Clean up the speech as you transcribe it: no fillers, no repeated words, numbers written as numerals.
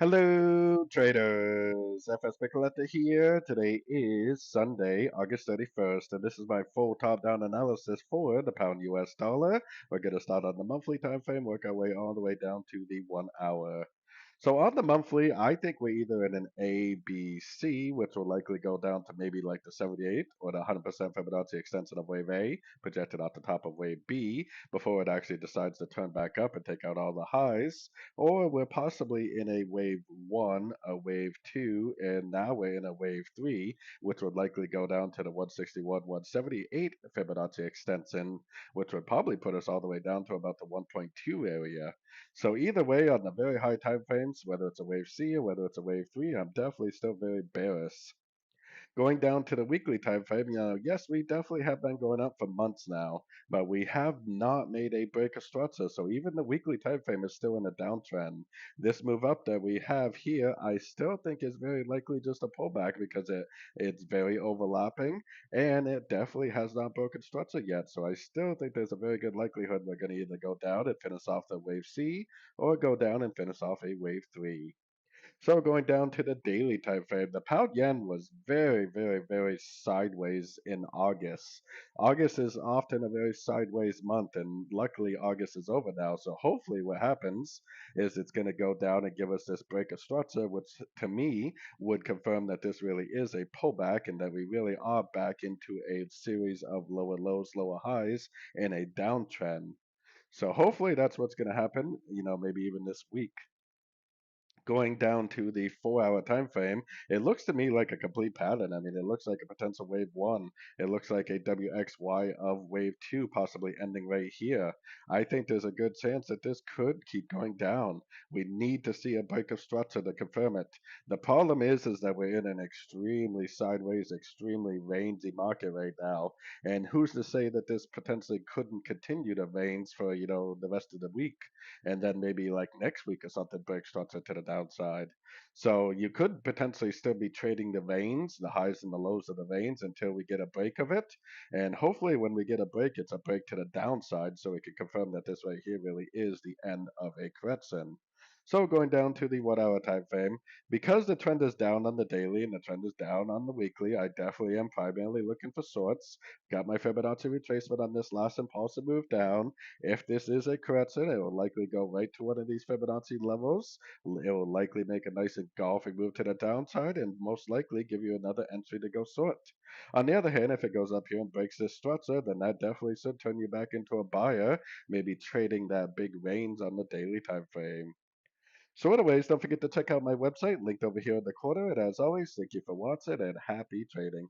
Hello, traders. FX Pip Collector here. Today is Sunday, August 31st, and this is my full top-down analysis for the pound US dollar. We're going to start on the monthly time frame, work our way all the way down to the 1 hour. So on the monthly, I think we're either in an A, B, C, which will likely go down to maybe like the 78 or the 100% Fibonacci extension of wave A, projected out the top of wave B, before it actually decides to turn back up and take out all the highs. Or we're possibly in a wave 1, a wave 2, and now we're in a wave 3, which would likely go down to the 161, 178 Fibonacci extension, which would probably put us all the way down to about the 1.2 area. So either way, on the very high time frames, whether it's a wave C or whether it's a wave 3, I'm definitely still very bearish. Going down to the weekly time frame, yes, we definitely have been going up for months now, but we have not made a break of structure. So even the weekly time frame is still in a downtrend. This move up that we have here, I still think is very likely just a pullback because it's very overlapping and it definitely has not broken structure yet. So I still think there's a very good likelihood we're going to either go down and finish off the wave C or go down and finish off a wave 3. So going down to the daily time frame, the pound yen was very, very, very sideways in August. August is often a very sideways month, and luckily August is over now. So hopefully, what happens is it's going to go down and give us this break of structure, which to me would confirm that this really is a pullback and that we really are back into a series of lower lows, lower highs, and a downtrend. So hopefully that's what's going to happen. Maybe even this week. Going down to the 4 hour time frame, it looks to me like a complete pattern. I mean, it looks like a potential wave one. It looks like a WXY of wave two, possibly ending right here. I think there's a good chance that this could keep going down. We need to see a break of structure to confirm it. The problem is that we're in an extremely sideways, extremely rangy market right now. And who's to say that this potentially couldn't continue to range for, the rest of the week? And then maybe like next week or something breaks structure to the downside. So you could potentially still be trading the veins, the highs and the lows of the veins until we get a break of it. And hopefully when we get a break, it's a break to the downside so we can confirm that this right here really is the end of a correction. So going down to the 1 hour time frame, because the trend is down on the daily and the trend is down on the weekly, I definitely am primarily looking for sorts. Got my Fibonacci retracement on this last impulsive move down. If this is a correction, it will likely go right to one of these Fibonacci levels. It will likely make a nice engulfing move to the downside and most likely give you another entry to go short. On the other hand, if it goes up here and breaks this structure, then that definitely should turn you back into a buyer, maybe trading that big range on the daily time frame. So anyways, don't forget to check out my website linked over here in the corner. And as always, thank you for watching and happy trading.